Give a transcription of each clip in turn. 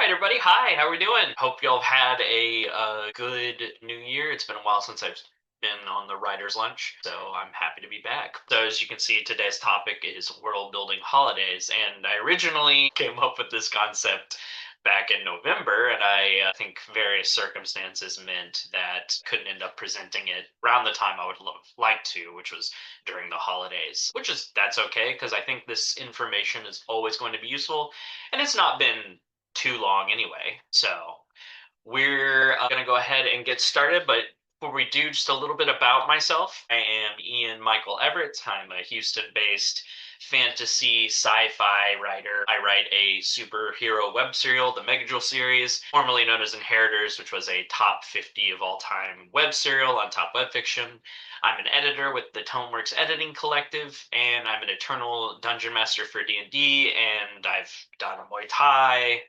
right, everybody. Hi, how we doing? Hope y'all had a good New Year. It's been a while since I've been on the writer's lunch, so I'm happy to be back. So as you can see, today's topic is world building holidays, and I originally came up with this concept back in November, and I think various circumstances meant that couldn't end up presenting it around the time I would like to, which was during the holidays. That's okay, because I think this information is always going to be useful, and it's not been too long anyway. So we're going to go ahead and get started. But before we do, just a little bit about myself. I am Ian Michael Everett. I'm a Houston based fantasy sci-fi writer. I write a superhero web serial, the Megadrill series, formerly known as Inheritors, which was a top 50 of all time web serial on Top Web Fiction. I'm an editor with the Toneworks Editing Collective, and I'm an eternal dungeon master for D&D, and I've done a Muay Thai,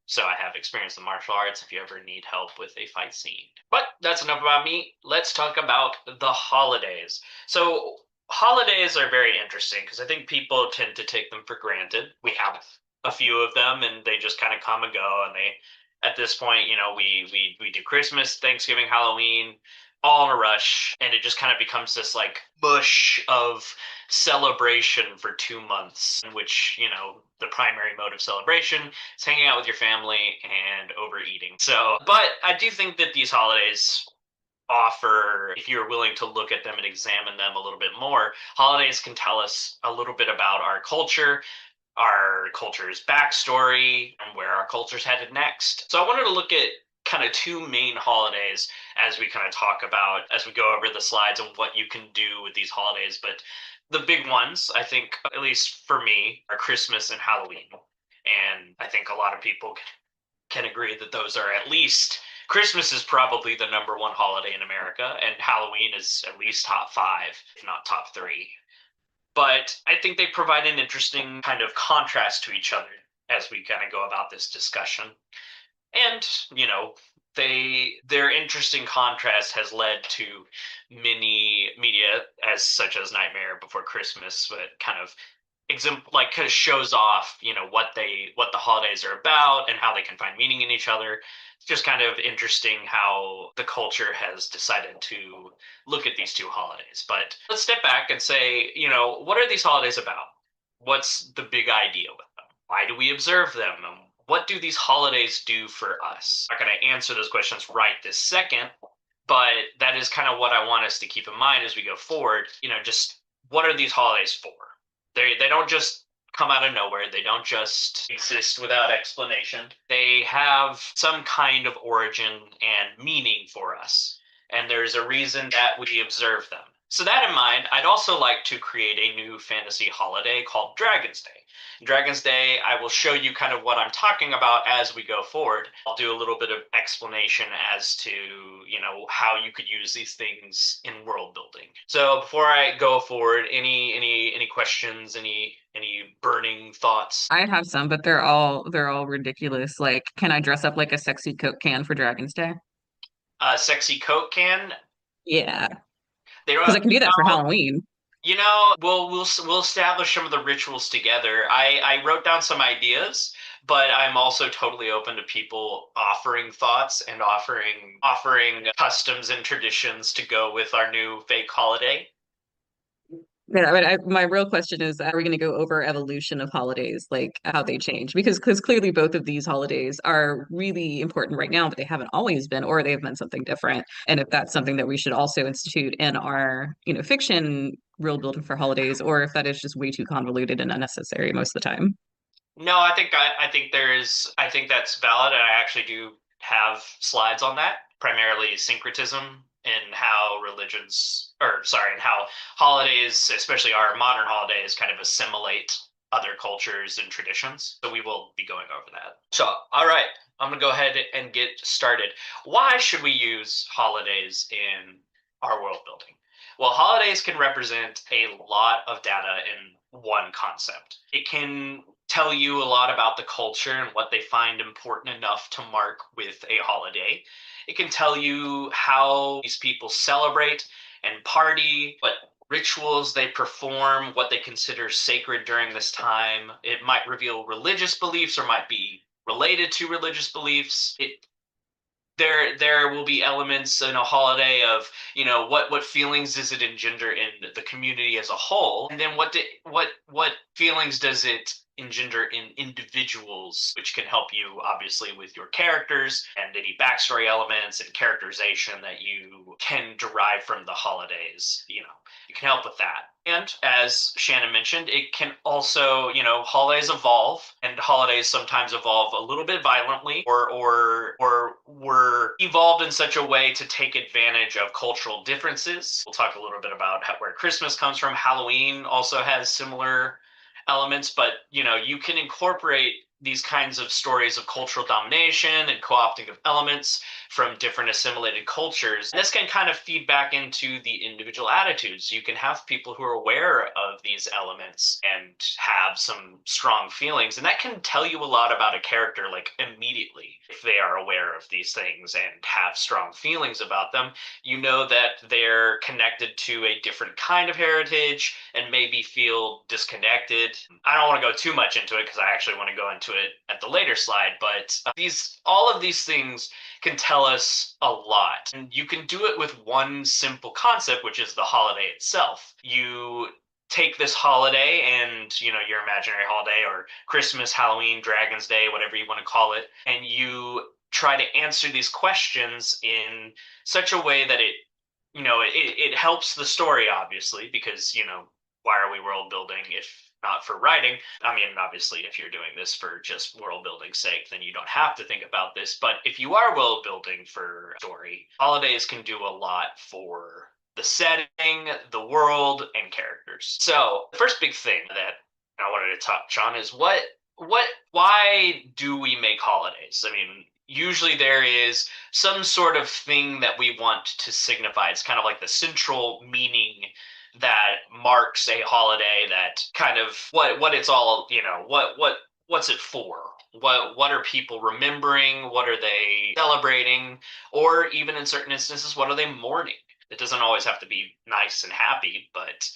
so I have experience in martial arts if you ever need help with a fight scene. But that's enough about me. Let's talk about the holidays. So holidays are very interesting because I think people tend to take them for granted. We have a few of them and they just kind of come and go, and they at this point, we do Christmas, Thanksgiving, Halloween, all in a rush, and it just kind of becomes this like mush of celebration for 2 months, in which, the primary mode of celebration is hanging out with your family and overeating. So, but I do think that these holidays offer, if you're willing to look at them and examine them a little bit more, holidays can tell us a little bit about our culture's backstory, and where our culture's headed next. So I wanted to look at kind of two main holidays as we kind of talk about, as we go over the slides, and what you can do with these holidays. But the big ones, I think, at least for me, are Christmas and Halloween. And I think a lot of people can agree that those are at least, Christmas is probably the number one holiday in America, and Halloween is at least top five, if not top three. But I think they provide an interesting kind of contrast to each other as we kind of go about this discussion. And, their interesting contrast has led to many media, as such as Nightmare Before Christmas, but kind of kind of shows off, what the holidays are about and how they can find meaning in each other. It's just kind of interesting how the culture has decided to look at these two holidays. But let's step back and say, what are these holidays about? What's the big idea with them? Why do we observe them? And what do these holidays do for us? I'm not going to answer those questions right this second, but that is kind of what I want us to keep in mind as we go forward. Just what are these holidays for? They don't just come out of nowhere. They don't just exist without explanation. They have some kind of origin and meaning for us, and there's a reason that we observe them. So that in mind, I'd also like to create a new fantasy holiday called Dragonsday. Dragonsday, I will show you kind of what I'm talking about as we go forward. I'll do a little bit of explanation as to, how you could use these things in world building. So before I go forward, any questions, any burning thoughts? I have some, but they're all ridiculous. Like, can I dress up like a sexy Coke can for Dragon's Day? Sexy Coke can. Yeah, They because don't. I can do that for Halloween. We'll establish some of the rituals together. I wrote down some ideas, but I'm also totally open to people offering thoughts and offering customs and traditions to go with our new fake holiday. Yeah, but my real question is, are we going to go over evolution of holidays, like how they change? Because clearly both of these holidays are really important right now, but they haven't always been, or they've been something different. And if that's something that we should also institute in our, fiction real building for holidays, or if that is just way too convoluted and unnecessary most of the time. No, I think that's valid, and I actually do have slides on that, primarily syncretism and how and how holidays, especially our modern holidays, kind of assimilate other cultures and traditions. So we will be going over that. So, all right, I'm gonna go ahead and get started. Why should we use holidays in our world building? Well, holidays can represent a lot of data in one concept. It can tell you a lot about the culture and what they find important enough to mark with a holiday. It can tell you how these people celebrate and party, what rituals they perform, what they consider sacred during this time. It might reveal religious beliefs or might be related to religious beliefs. There will be elements in a holiday of, what feelings does it engender in the community as a whole, and then what feelings does it engender in individuals, which can help you obviously with your characters and any backstory elements and characterization that you can derive from the holidays. You can help with that. And as Shannon mentioned, it can also, holidays evolve, and holidays sometimes evolve a little bit violently, or were evolved in such a way to take advantage of cultural differences. We'll talk a little bit about where Christmas comes from. Halloween also has similar elements, but you can incorporate these kinds of stories of cultural domination and co-opting of elements from different assimilated cultures. And this can kind of feed back into the individual attitudes. You can have people who are aware of these elements and have some strong feelings, and that can tell you a lot about a character, like, immediately. If they are aware of these things and have strong feelings about them, you know that they're connected to a different kind of heritage and maybe feel disconnected. I don't want to go too much into it because I actually want to go into it at the later slide, but all of these things can tell us a lot. And you can do it with one simple concept, which is the holiday itself. You take this holiday and, your imaginary holiday, or Christmas, Halloween, Dragonsday, whatever you want to call it, and you try to answer these questions in such a way that it helps the story, obviously, because, why are we world building if not for writing? I mean, obviously, if you're doing this for just world building sake, then you don't have to think about this. But if you are world building for story, holidays can do a lot for the setting, the world, and characters. So the first big thing that I wanted to touch on is why do we make holidays? I mean, usually there is some sort of thing that we want to signify. It's kind of like the central meaning that marks a holiday, that kind of what it's all, what's it for? What are people remembering? What are they celebrating? Or even in certain instances, what are they mourning? It doesn't always have to be nice and happy, but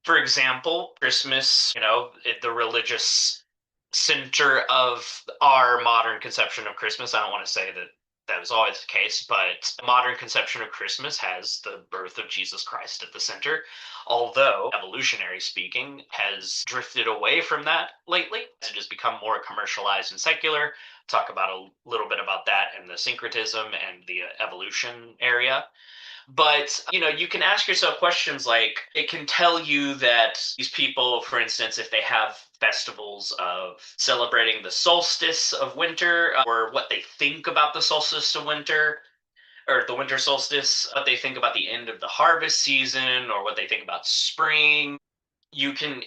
for example, Christmas, the religious center of our modern conception of Christmas. I don't want to say that that was always the case, but the modern conception of Christmas has the birth of Jesus Christ at the center, although, evolutionary speaking, has drifted away from that lately. It has become more commercialized and secular. Talk about a little bit about that in the syncretism and the evolution area. But, you can ask yourself questions like, it can tell you that these people, for instance, if they have festivals of celebrating the solstice of winter, or what they think about the solstice of winter, or the winter solstice, what they think about the end of the harvest season, or what they think about spring. You can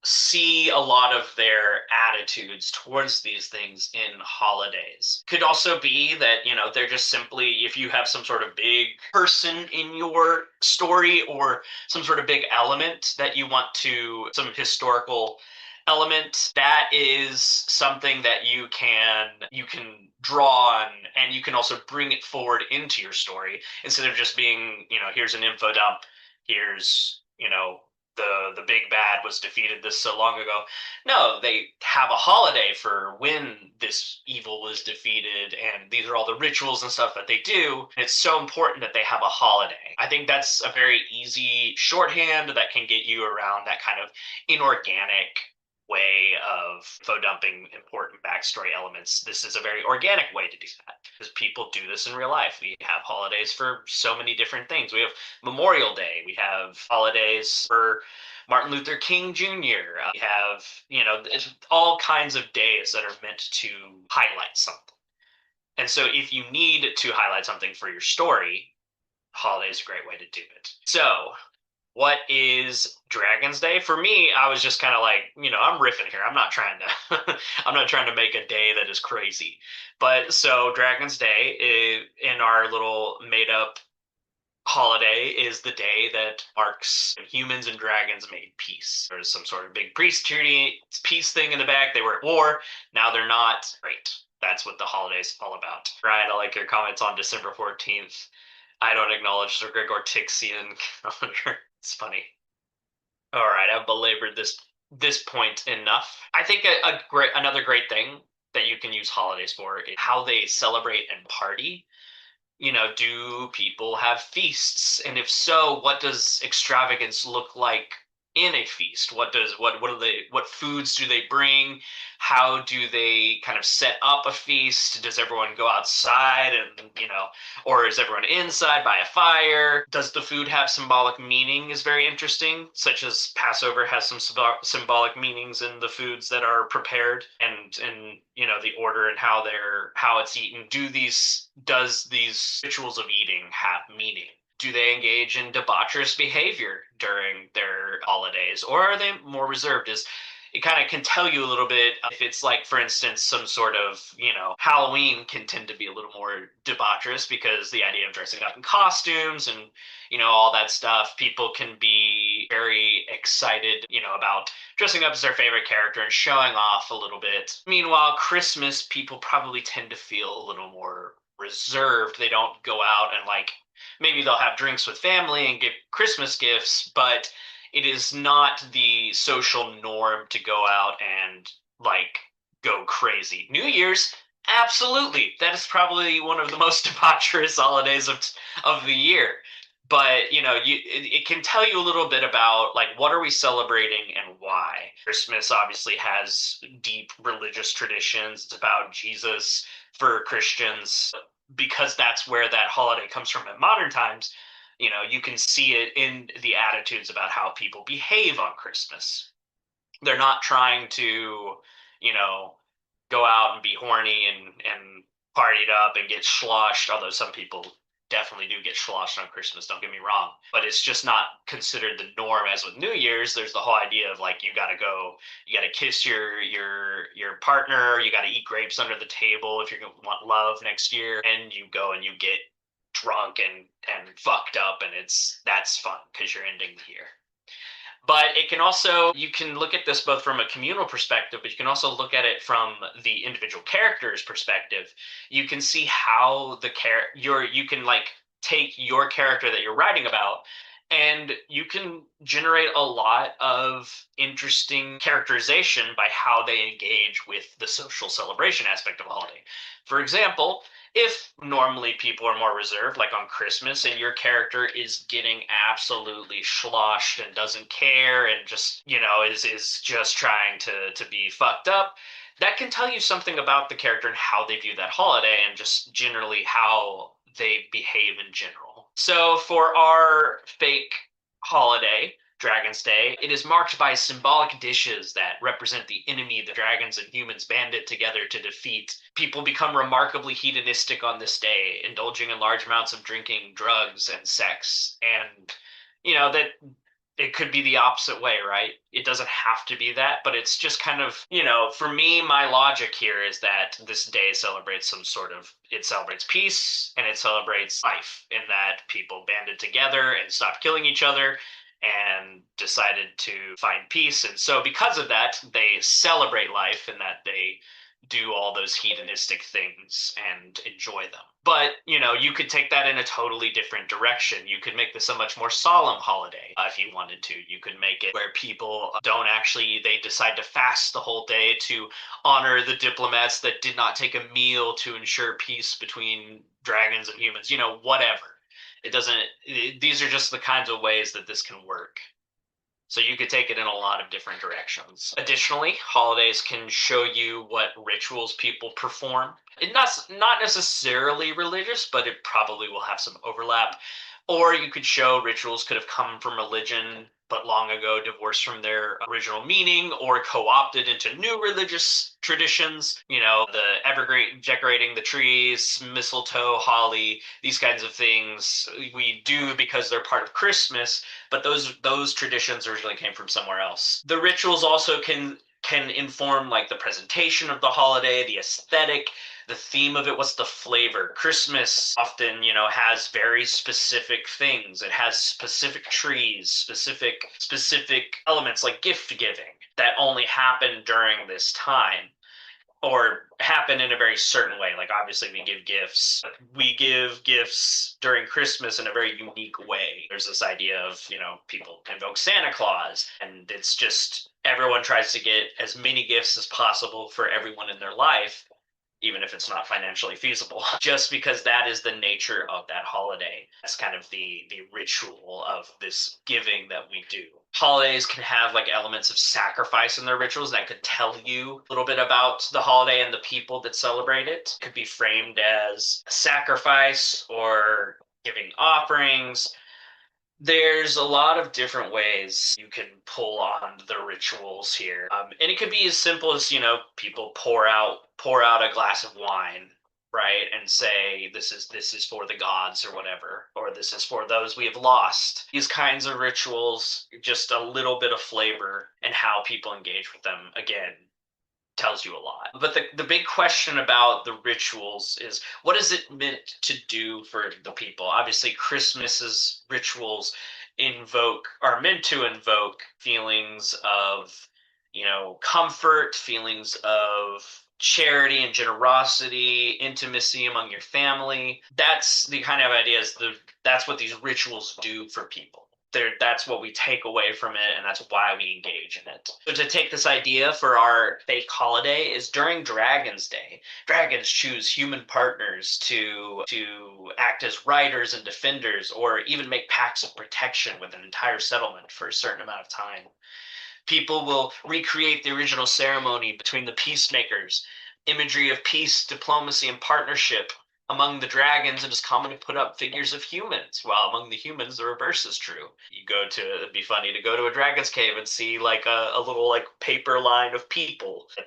see a lot of their attitudes towards these things in holidays. Could also be that, they're just simply, if you have some sort of big person in your story, or some sort of big element that you want to, some historical element, that is something that you can draw on, and you can also bring it forward into your story, instead of just being, here's an info dump, here's, the big bad was defeated this so long ago. No, they have a holiday for when this evil was defeated, and these are all the rituals and stuff that they do. And it's so important that they have a holiday. I think that's a very easy shorthand that can get you around that kind of inorganic way of faux dumping important backstory elements. This is a very organic way to do that, because people do this in real life. We have holidays for so many different things. We have Memorial Day. We have holidays for Martin Luther King Jr. We have, all kinds of days that are meant to highlight something. And so if you need to highlight something for your story, holiday is a great way to do it. So what is Dragonsday? For me, I was just kind of like, I'm riffing here. I'm not trying to I'm not trying to make a day that is crazy. But so Dragon's Day in our little made up holiday is the day that marks humans and dragons made peace. There's some sort of big peace thing in the back. They were at war. Now they're not. Great. That's what the holiday's all about. Ryan, I like your comments on December 14th. I don't acknowledge the Gregor Tixian calendar. It's funny. All right, I've belabored this point enough. I think another great thing that you can use holidays for is how they celebrate and party. Do people have feasts? And if so, what does extravagance look like in a feast? What foods do they bring? How do they kind of set up a feast? Does everyone go outside and, or is everyone inside by a fire? Does the food have symbolic meaning is very interesting, such as Passover has some symbolic meanings in the foods that are prepared and the order and how it's eaten. Does these rituals of eating have meaning? Do they engage in debaucherous behavior during their holidays, or are they more reserved? It kind of can tell you a little bit if it's like, for instance, some sort of, Halloween can tend to be a little more debaucherous because the idea of dressing up in costumes and, all that stuff, people can be very excited, about dressing up as their favorite character and showing off a little bit. Meanwhile, Christmas, people probably tend to feel a little more reserved. They don't go out and like, maybe they'll have drinks with family and give Christmas gifts, but it is not the social norm to go out and like go crazy. New Year's, absolutely. That is probably one of the most debaucherous holidays of the year. But it can tell you a little bit about like what are we celebrating and why. Christmas obviously has deep religious traditions. It's about Jesus for Christians because that's where that holiday comes from in modern times. You can see it in the attitudes about how people behave on Christmas. They're not trying to, you know, go out and be horny and partied up and get sloshed, although some people definitely do get sloshed on Christmas, don't get me wrong. But it's just not considered the norm as with New Year's. There's the whole idea of like you gotta kiss your partner, you gotta eat grapes under the table if you're gonna want love next year, and you go and you get drunk and fucked up, and that's fun because you're ending the year. But it can also, you can look at this both from a communal perspective, but you can also look at it from the individual character's perspective. You can see how you can like take your character that you're writing about, and you can generate a lot of interesting characterization by how they engage with the social celebration aspect of a holiday. For example, if normally people are more reserved, like on Christmas, and your character is getting absolutely sloshed and doesn't care and just, is just trying to be fucked up, that can tell you something about the character and how they view that holiday and just generally how they behave in general. So for our fake holiday, Dragonsday, it is marked by symbolic dishes that represent the enemy the dragons and humans banded together to defeat. People become remarkably hedonistic on this day, indulging in large amounts of drinking, drugs, and sex. And, that it could be the opposite way, right? It doesn't have to be that, but it's just kind of, for me, my logic here is that this day celebrates it celebrates peace and it celebrates life in that people banded together and stopped killing each other and decided to find peace. And so because of that, they celebrate life and that they do all those hedonistic things and enjoy them. But, you could take that in a totally different direction. You could make this a much more solemn holiday if you wanted to. You could make it where people they decide to fast the whole day to honor the diplomats that did not take a meal to ensure peace between dragons and humans, whatever. These are just the kinds of ways that this can work. So you could take it in a lot of different directions. Additionally, holidays can show you what rituals people perform. Not necessarily religious, but it probably will have some overlap. Or you could show rituals could have come from religion, but long ago divorced from their original meaning or co-opted into new religious traditions. The evergreen, decorating the trees, mistletoe, holly, these kinds of things we do because they're part of Christmas, but those traditions originally came from somewhere else. The rituals also can inform like the presentation of the holiday, the aesthetic, the theme of it, what's the flavor. Christmas often, has very specific things. It has specific trees, specific elements like gift giving that only happen during this time or happen in a very certain way. Like obviously we give gifts. We give gifts during Christmas in a very unique way. There's this idea of, people invoke Santa Claus, and it's just everyone tries to get as many gifts as possible for everyone in their life, even if it's not financially feasible, just because that is the nature of that holiday. That's kind of the ritual of this giving that we do. Holidays can have like elements of sacrifice in their rituals that could tell you a little bit about the holiday and the people that celebrate it. It could be framed as a sacrifice or giving offerings. There's a lot of different ways you can pull on the rituals here, and it could be as simple as people pour out a glass of wine, right, and say this is for the gods or whatever, or this is for those we have lost. These kinds of rituals, just a little bit of flavor and how people engage with them. Again, tells you a lot. But the big question about the rituals is, what is it meant to do for the people? Obviously, Christmas's rituals are meant to invoke feelings of, comfort, feelings of charity and generosity, intimacy among your family. That's the kind of ideas. That's what these rituals do for people. That's what we take away from it, and that's why we engage in it. So to take this idea for our fake holiday is during Dragonsday, dragons choose human partners to act as riders and defenders, or even make pacts of protection with an entire settlement for a certain amount of time. People will recreate the original ceremony between the peacemakers. Imagery of peace, diplomacy, and partnership among the dragons, it is common to put up figures of humans, while among the humans the reverse is true. It'd be funny to go to a dragon's cave and see like a little like paper line of people that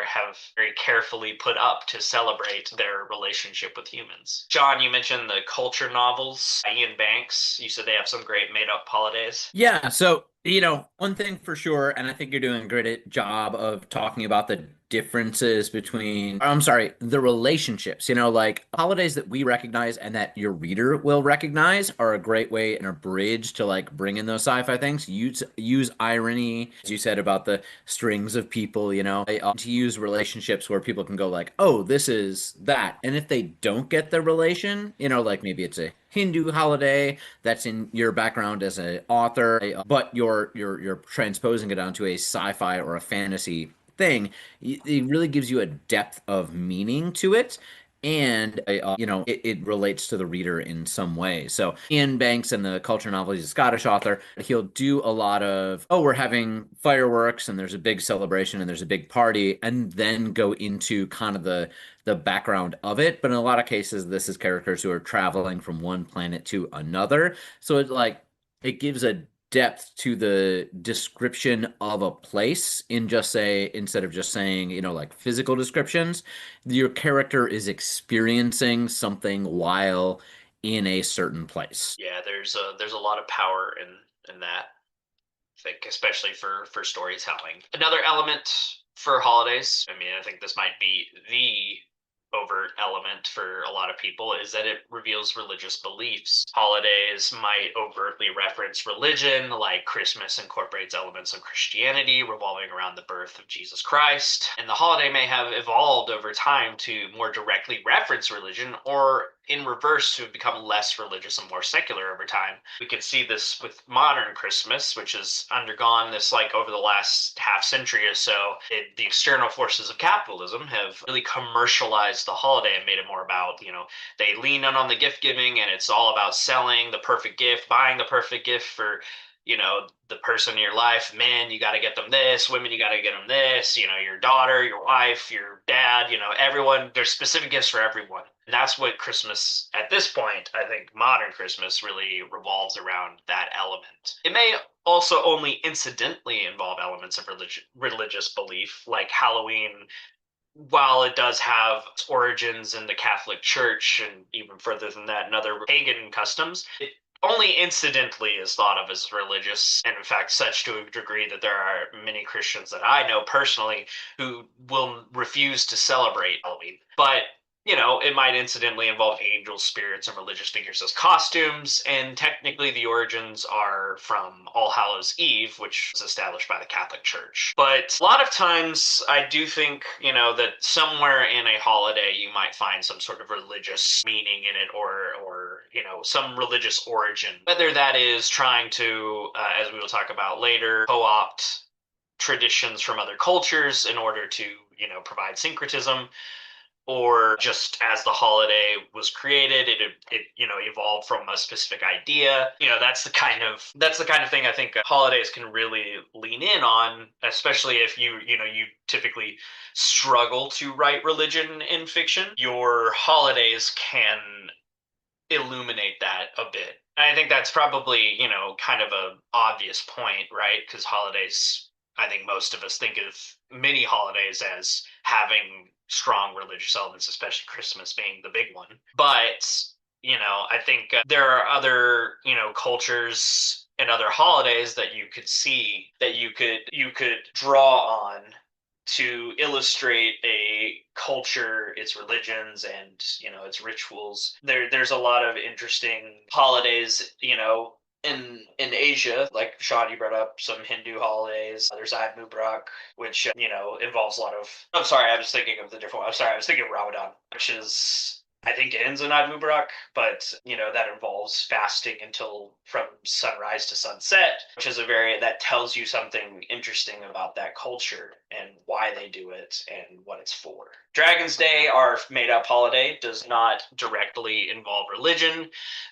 have very carefully put up to celebrate their relationship with humans. John, you mentioned the culture novels. Ian Banks, you said they have some great made up holidays. Yeah, so one thing for sure, and I think you're doing a great job of talking about the differences between, I'm sorry, the relationships, like holidays that we recognize and that your reader will recognize are a great way and a bridge to like bring in those sci-fi things. Use irony, as you said about the strings of people, to use relationships where people can go like, oh, this is that. And if they don't get the relation, like maybe it's a Hindu holiday that's in your background as an author, but you're transposing it onto a sci-fi or a fantasy thing. It really gives you a depth of meaning to it. And it relates to the reader in some way. So Ian Banks and the culture novel, he's a Scottish author. He'll do a lot of, oh, we're having fireworks and there's a big celebration and there's a big party, and then go into kind of the background of it. But in a lot of cases, this is characters who are traveling from one planet to another. So it gives a depth to the description of a place instead of just saying, like physical descriptions, your character is experiencing something while in a certain place. Yeah, there's a lot of power in that. I think, especially for storytelling. Another element for holidays, I mean, I think this might be the overt element for a lot of people, is that it reveals religious beliefs. Holidays might overtly reference religion, like Christmas incorporates elements of Christianity revolving around the birth of Jesus Christ. And the holiday may have evolved over time to more directly reference religion, or in reverse, to become less religious and more secular over time. We can see this with modern Christmas, which has undergone this like over the last half century or so. The external forces of capitalism have really commercialized the holiday and made it more about, they lean in on the gift giving, and it's all about selling the perfect gift, buying the perfect gift for the person in your life. Men, you got to get them this. Women, you got to get them this. Your daughter, your wife, your dad, everyone. There's specific gifts for everyone. And that's what Christmas, at this point, I think modern Christmas really revolves around that element. It may also only incidentally involve elements of religious belief, like Halloween. While it does have its origins in the Catholic Church, and even further than that in other pagan customs, it only incidentally is thought of as religious, and in fact such to a degree that there are many Christians that I know personally who will refuse to celebrate Halloween. But it might incidentally involve angels, spirits, and religious figures as costumes, and technically the origins are from All Hallows Eve, which was established by the Catholic Church. But a lot of times I do think, that somewhere in a holiday you might find some sort of religious meaning in it, or some religious origin. Whether that is trying to, as we will talk about later, co-opt traditions from other cultures in order to, provide syncretism, or just as the holiday was created, it evolved from a specific idea. That's the kind of thing I think holidays can really lean in on, especially if you typically struggle to write religion in fiction. Your holidays can illuminate that a bit. And I think that's probably, kind of a obvious point, right? Because holidays, I think most of us think of many holidays as having strong religious elements, especially Christmas being the big one. But, I think there are other, cultures and other holidays that you could see that you could draw on to illustrate a culture, its religions, and its rituals. There's a lot of interesting holidays, in Asia, like Sean, you brought up some Hindu holidays. There's Eid Mubarak, which involves a lot of. I'm sorry, I was thinking of the different one. I'm sorry, I was thinking of Ramadan, which is. I think it ends in Eid Mubarak, but that involves fasting until from sunrise to sunset, which is that tells you something interesting about that culture and why they do it and what it's for. Dragonsday, our made-up holiday, does not directly involve religion,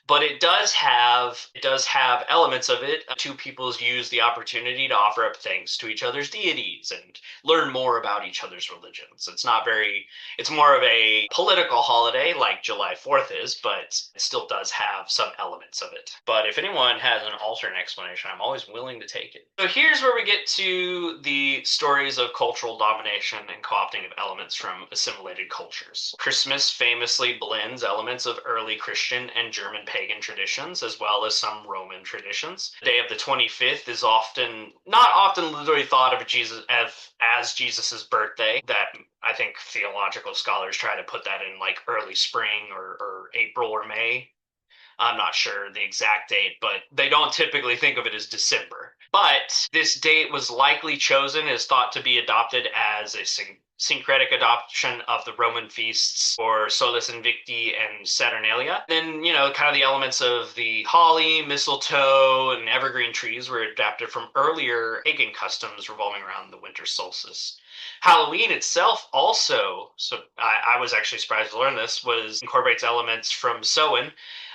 but it does have elements of it. Two peoples use the opportunity to offer up thanks to each other's deities and learn more about each other's religions. It's more of a political holiday like July 4th is, but it still does have some elements of it. But if anyone has an alternate explanation, I'm always willing to take it. So here's where we get to the stories of cultural domination and co-opting of elements from assimilated cultures. Christmas famously blends elements of early Christian and German pagan traditions, as well as some Roman traditions. The day of the 25th is not often literally thought of as Jesus's birthday. That I think theological scholars try to put that in like early spring or April or May. I'm not sure the exact date, but they don't typically think of it as December. But this date was likely chosen as thought to be adopted as a syncretic adoption of the Roman feasts for Solis Invicti and Saturnalia. Then, kind of the elements of the holly, mistletoe, and evergreen trees were adapted from earlier pagan customs revolving around the winter solstice. Halloween itself also, so I was actually surprised to learn this, incorporates elements from Samhain,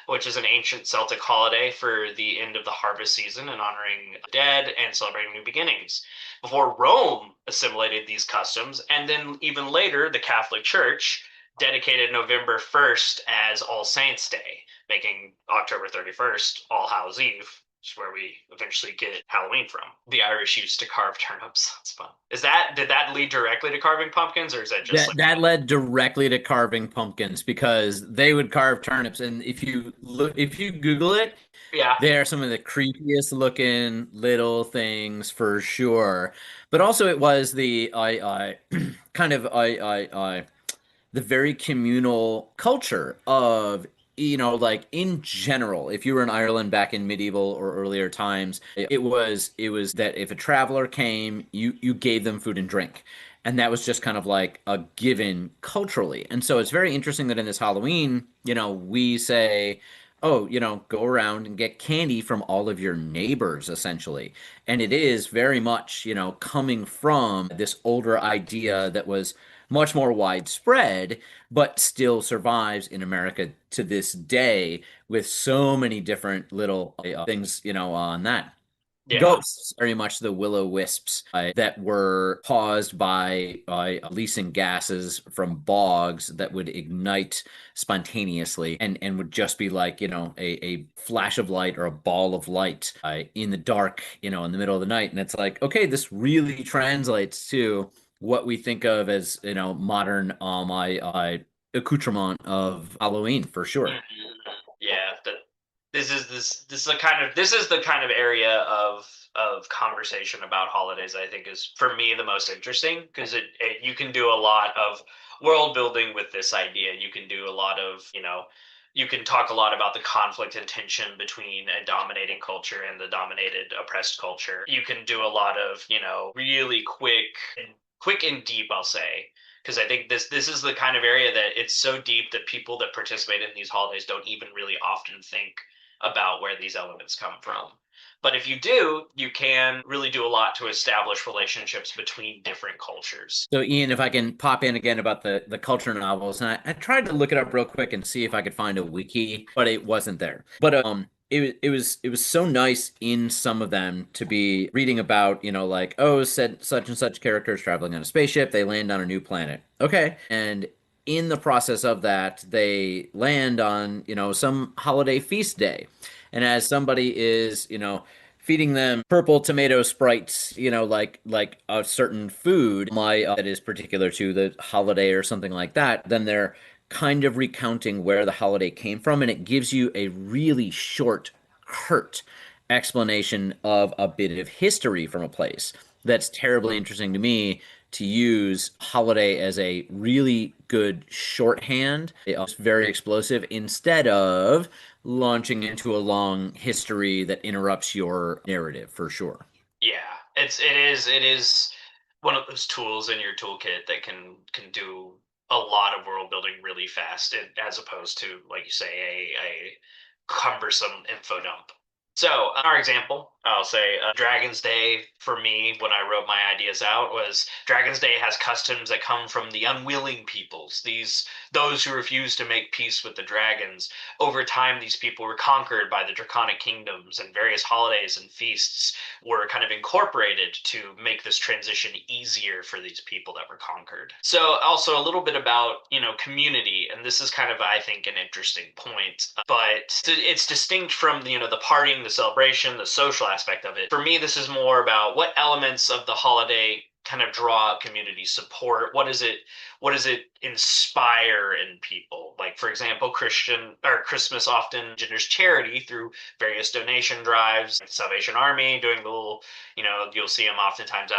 which is an ancient Celtic holiday for the end of the harvest season and honoring the dead and celebrating new beginnings. Before Rome assimilated these customs, and then even later, the Catholic Church dedicated November 1st as All Saints' Day, making October 31st All Hallows' Eve, which is where we eventually get Halloween from. The Irish used to carve turnips. It's fun. Did that lead directly to carving pumpkins, or is that just that led directly to carving pumpkins because they would carve turnips, and if you Google it, yeah, they are some of the creepiest looking little things for sure. But also, it was the kind of the very communal culture of like in general, if you were in Ireland back in medieval or earlier times, it was that if a traveler came, you gave them food and drink. And that was just kind of like a given culturally. And so it's very interesting that in this Halloween, we say, oh, go around and get candy from all of your neighbors, essentially. And it is very much, coming from this older idea that was much more widespread, but still survives in America to this day with so many different little things, on that. yeah. Ghosts, very much the will-o-wisps that were caused by releasing gases from bogs that would ignite spontaneously and would just be like, a flash of light or a ball of light in the dark, in the middle of the night. And it's like, okay, this really translates to what we think of as, modern accoutrement of Halloween for sure. Yeah, this is the kind of area of conversation about holidays I think is for me the most interesting, because you can do a lot of world building with this idea. You can do a lot of, you can talk a lot about the conflict and tension between a dominating culture and the dominated oppressed culture. You can do a lot of, really quick and deep, I'll say, because I think this is the kind of area that it's so deep that people that participate in these holidays don't even really often think about where these elements come from. But if you do, you can really do a lot to establish relationships between different cultures. So, Ian, if I can pop in again about the culture novels, and I tried to look it up real quick and see if I could find a wiki, but it wasn't there. But it was so nice in some of them to be reading about, like, oh, said such and such characters traveling on a spaceship, they land on a new planet. Okay. And in the process of that, they land on, some holiday feast day. And as somebody is, feeding them purple tomato sprites, like a certain food that is particular to the holiday or something like that, then they're kind of recounting where the holiday came from, and it gives you a really short, curt explanation of a bit of history from a place. That's terribly interesting to me to use holiday as a really good shorthand. It's very explosive instead of launching into a long history that interrupts your narrative for sure. Yeah, it is one of those tools in your toolkit that can do a lot of world building really fast, as opposed to, like you say, a cumbersome info dump. So, our example, I'll say Dragon's Day for me, when I wrote my ideas out, was Dragon's Day has customs that come from the unwilling peoples, those who refuse to make peace with the dragons. Over time, these people were conquered by the draconic kingdoms, and various holidays and feasts were kind of incorporated to make this transition easier for these people that were conquered. So also a little bit about, community, and this is kind of, I think, an interesting point, but it's distinct from the partying, the celebration, the social aspect of it. For me, this is more about what elements of the holiday kind of draw out community support. What does it inspire in people? Like, for example, Christmas often genders charity through various donation drives, like the Salvation Army doing the little, you'll see them oftentimes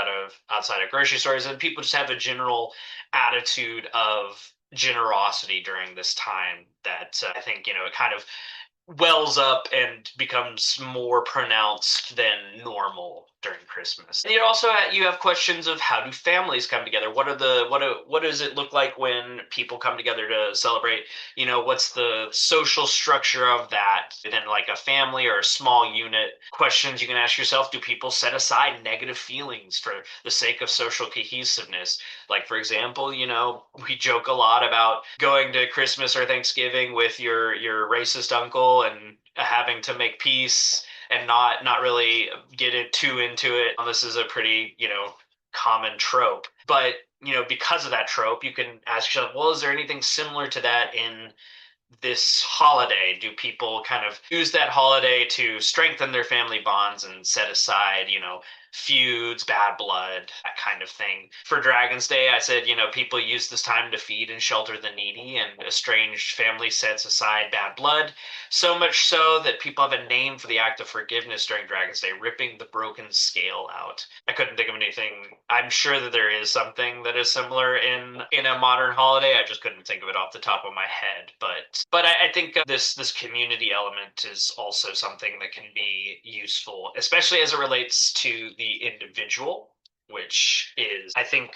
outside of grocery stores, and people just have a general attitude of generosity during this time that I think, it kind of wells up and becomes more pronounced than normal during Christmas. And you have questions of, how do families come together? What does it look like when people come together to celebrate? What's the social structure of that? Then, like a family or a small unit, questions you can ask yourself: do people set aside negative feelings for the sake of social cohesiveness? Like, for example, we joke a lot about going to Christmas or Thanksgiving with your racist uncle and having to make peace and not really get it too into it. This is a pretty, common trope. But, because of that trope, you can ask yourself, well, is there anything similar to that in this holiday? Do people kind of use that holiday to strengthen their family bonds and set aside, feuds, bad blood, that kind of thing? For Dragon's Day, I said, people use this time to feed and shelter the needy, and estranged family sets aside bad blood, so much so that people have a name for the act of forgiveness during Dragon's Day: ripping the broken scale out. I couldn't think of anything. I'm sure that there is something that is similar in a modern holiday. I just couldn't think of it off the top of my head. But I think this community element is also something that can be useful, especially as it relates to the individual, which is, I think,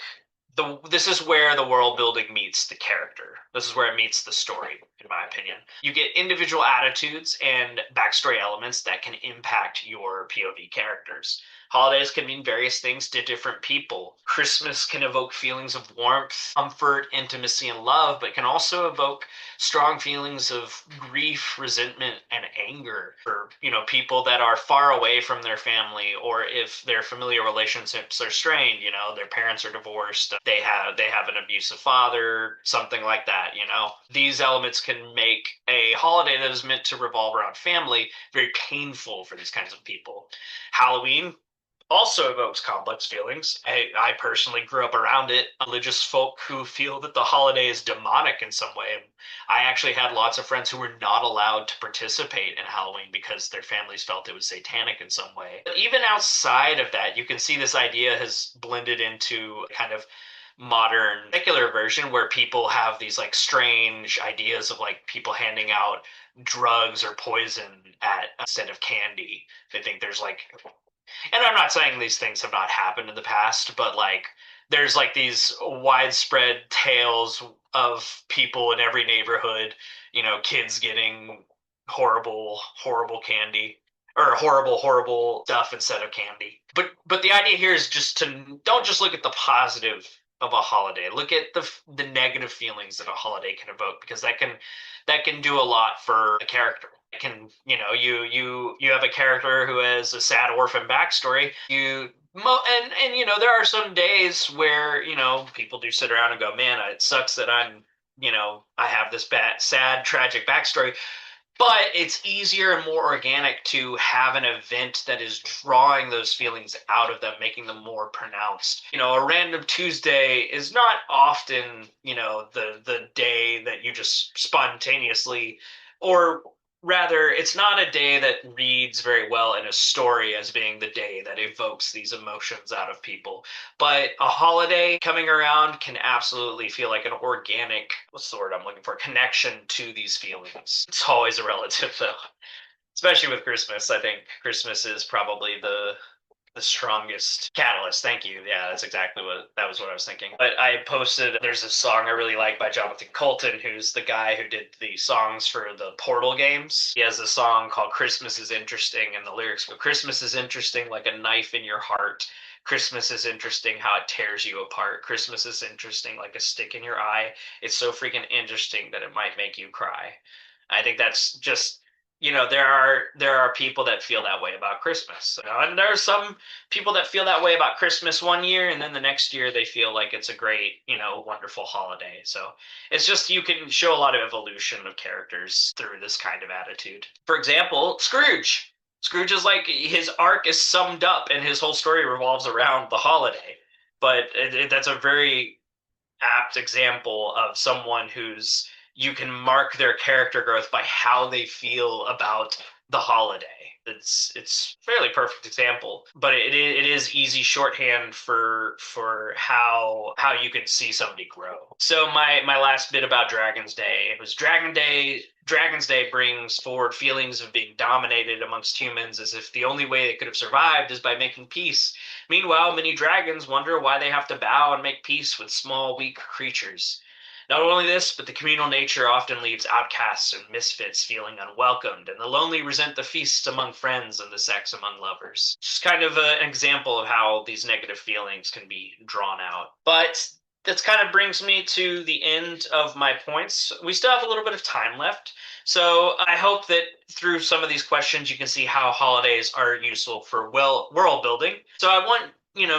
this is where the world building meets the character. This is where it meets the story, in my opinion. You get individual attitudes and backstory elements that can impact your POV characters. Holidays can mean various things to different people. Christmas can evoke feelings of warmth, comfort, intimacy, and love, but can also evoke strong feelings of grief, resentment, and anger for, people that are far away from their family, or if their familiar relationships are strained, their parents are divorced, they have an abusive father, something like that. These elements can make a holiday that is meant to revolve around family very painful for these kinds of people. Halloween also evokes complex feelings. I personally grew up around it. Religious folk who feel that the holiday is demonic in some way. I actually had lots of friends who were not allowed to participate in Halloween because their families felt it was satanic in some way. But even outside of that, you can see this idea has blended into kind of modern secular version where people have these like strange ideas of like people handing out drugs or poison at instead of candy. They think there's like, and I'm not saying these things have not happened in the past, but like there's like these widespread tales of people in every neighborhood, kids getting horrible candy, or horrible stuff instead of candy. But the idea here is just to don't just look at the positive of a holiday. Look at the negative feelings that a holiday can evoke, because that can do a lot for a character. It can, you have a character who has a sad orphan backstory. There are some days where people do sit around and go, man, it sucks that I have this bad, sad, tragic backstory. But it's easier and more organic to have an event that is drawing those feelings out of them, making them more pronounced. A random Tuesday is not often, the day that you just spontaneously, or rather, it's not a day that reads very well in a story as being the day that evokes these emotions out of people. But a holiday coming around can absolutely feel like an organic, what's the word I'm looking for, connection to these feelings. It's always a relative, though. Especially with Christmas. I think Christmas is probably the strongest catalyst. Thank you. Yeah, that was what I was thinking. But I posted, there's a song I really like by Jonathan Colton, who's the guy who did the songs for the Portal games. He has a song called Christmas is Interesting, and the lyrics go, Christmas is interesting like a knife in your heart. Christmas is interesting how it tears you apart. Christmas is interesting like a stick in your eye. It's so freaking interesting that it might make you cry. I think that's just, there are people that feel that way about Christmas, and there are some people that feel that way about Christmas one year, and then the next year they feel like it's a great, wonderful holiday. So it's just, you can show a lot of evolution of characters through this kind of attitude. For example, Scrooge. Scrooge is like, his arc is summed up and his whole story revolves around the holiday. But that's a very apt example of someone who's, you can mark their character growth by how they feel about the holiday. It's a fairly perfect example, but it is easy shorthand for how you can see somebody grow. So my last bit about Dragon's Day, it was Dragon's Day brings forward feelings of being dominated amongst humans, as if the only way they could have survived is by making peace. Meanwhile, many dragons wonder why they have to bow and make peace with small, weak creatures. Not only this, but the communal nature often leaves outcasts and misfits feeling unwelcomed, and the lonely resent the feasts among friends and the sex among lovers. Just kind of an example of how these negative feelings can be drawn out. But that kind of brings me to the end of my points. We still have a little bit of time left, so I hope that through some of these questions you can see how holidays are useful for world building. So I want,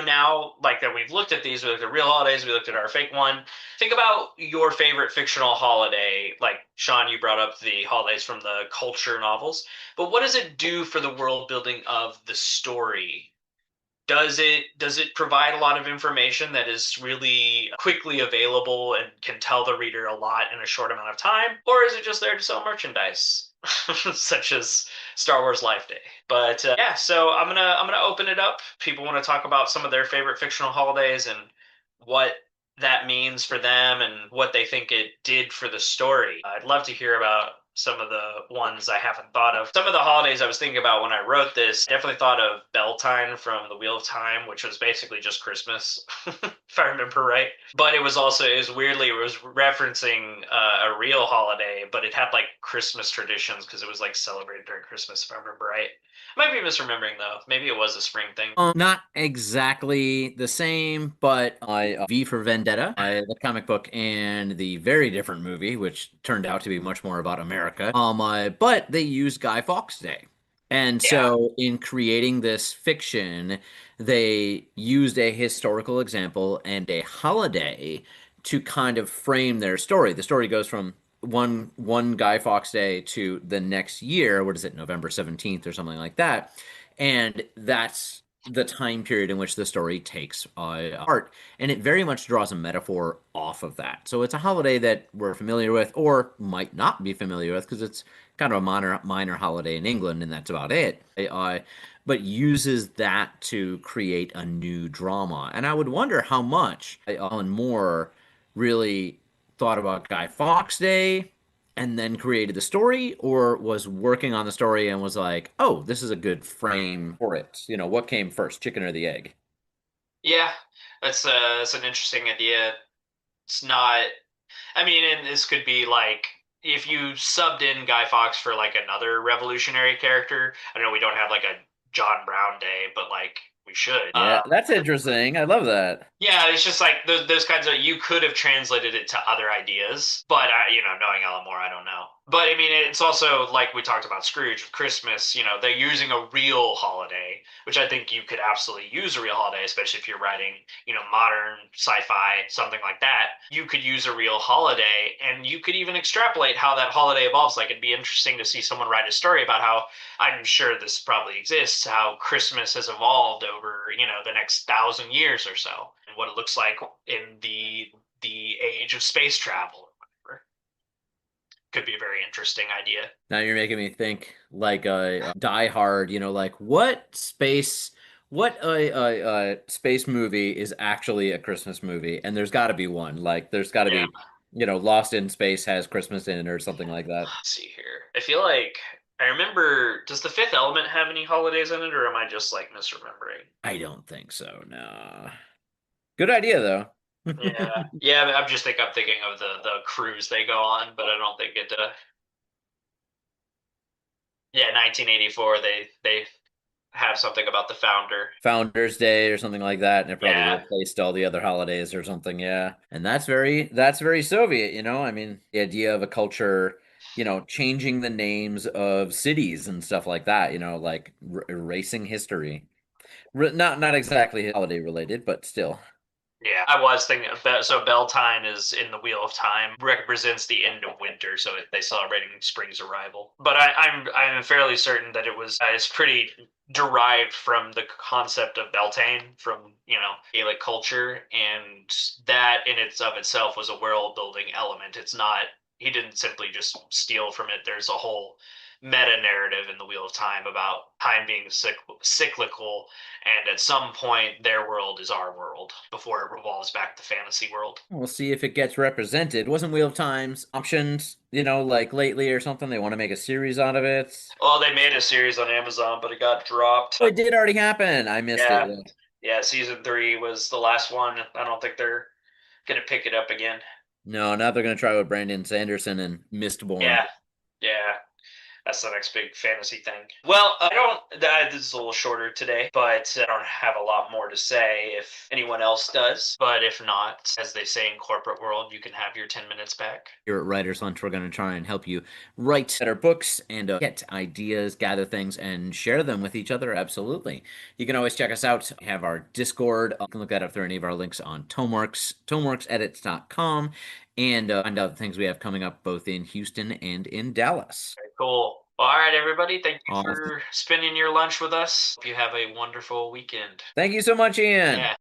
now, like, that we've looked at these, we looked at real holidays, we looked at our fake one. Think about your favorite fictional holiday. Like, Sean, you brought up the holidays from the culture novels, but what does it do for the world building of the story? Does it provide a lot of information that is really quickly available and can tell the reader a lot in a short amount of time? Or is it just there to sell merchandise? Such as Star Wars Life Day. But yeah, so I'm gonna open it up. People want to talk about some of their favorite fictional holidays and what that means for them and what they think it did for the story. I'd love to hear about some of the ones I haven't thought of. Some of the holidays I was thinking about when I wrote this, definitely thought of Beltine from The Wheel of Time, which was basically just Christmas, if I remember right. But it was referencing a real holiday, but it had like Christmas traditions because it was like celebrated during Christmas, if I remember right. I might be misremembering though. Maybe it was a spring thing. Not exactly the same, but V for Vendetta, the comic book, and the very different movie, which turned out to be much more about America. But they used Guy Fawkes Day. And so in creating this fiction, they used a historical example and a holiday to kind of frame their story. The story goes from one Guy Fawkes Day to the next year. What is it, November 17th or something like that? And that's the time period in which the story takes part. And it very much draws a metaphor off of that. So it's a holiday that we're familiar with or might not be familiar with because it's kind of a minor holiday in England, and that's about it. But uses that to create a new drama. And I would wonder how much Alan Moore really thought about Guy Fawkes Day and then created the story, or was working on the story and was like, oh, this is a good frame for it. What came first, chicken or the egg? Yeah, that's an interesting idea. It's not. I mean, and this could be like if you subbed in Guy Fawkes for like another revolutionary character, I know we don't have like a John Brown Day, but like we should. Yeah, that's interesting. I love that. Yeah, it's just like those kinds of, you could have translated it to other ideas, but knowing Alan Moore, I don't know. But I mean, it's also like we talked about Scrooge with Christmas. They're using a real holiday, which I think you could absolutely use a real holiday, especially if you're writing, modern sci-fi, something like that. You could use a real holiday, and you could even extrapolate how that holiday evolves. Like, it'd be interesting to see someone write a story about how, I'm sure this probably exists, how Christmas has evolved over, the next 1,000 years or so, and what it looks like in the age of space travel or whatever. Could be a very interesting idea. Now you're making me think like a Die Hard, like what space movie is actually a Christmas movie? And there's got to be one. Like there's got to Yeah. be, Lost in Space has Christmas in it or something like that. Let's see here. I feel like I remember. Does The Fifth Element have any holidays in it, or am I just like misremembering? I don't think so. No. Good idea though. Yeah, yeah. I'm thinking of the cruise they go on, but I don't think it. Yeah, 1984. They have something about the founder. Founders Day or something like that, and it probably Yeah, replaced all the other holidays or something. Yeah, and that's very Soviet. I mean, the idea of a culture, changing the names of cities and stuff like that. Like erasing history. Not exactly holiday related, but still. yeah. I was thinking of that. So Beltine is in the Wheel of Time, represents the end of winter, so they celebrating spring's arrival. But I'm fairly certain that it's pretty derived from the concept of Beltane from Gaelic culture, and that in itself was a world building element. It's not, he didn't simply just steal from it. There's a whole meta narrative in the Wheel of Time about time being cyclical, and at some point their world is our world before it revolves back to fantasy world. We'll see if it gets represented. Wasn't Wheel of Times options, like lately or something? They want to make a series out of it. Oh, they made a series on Amazon, but it got dropped. Oh, it did already happen. I missed Yeah, it. yeah. Season 3 was the last one. I don't think they're gonna pick it up again. No, now they're gonna try with Brandon Sanderson and Mistborn. Yeah, yeah. That's the next big fantasy thing. Well, I don't. This is a little shorter today, but I don't have a lot more to say. If anyone else does, but if not, as they say in corporate world, you can have your 10 minutes back. Here at Writers Lunch, we're going to try and help you write better books and get ideas, gather things, and share them with each other. Absolutely. You can always check us out. We have our Discord. You can look that up through any of our links on Tomeworks, tomeworksedits.com, and find out the things we have coming up both in Houston and in Dallas. Very cool. Well, all right, everybody. Thank you Awesome. for spending your lunch with us. Hope you have a wonderful weekend. Thank you so much, Ian. Yeah.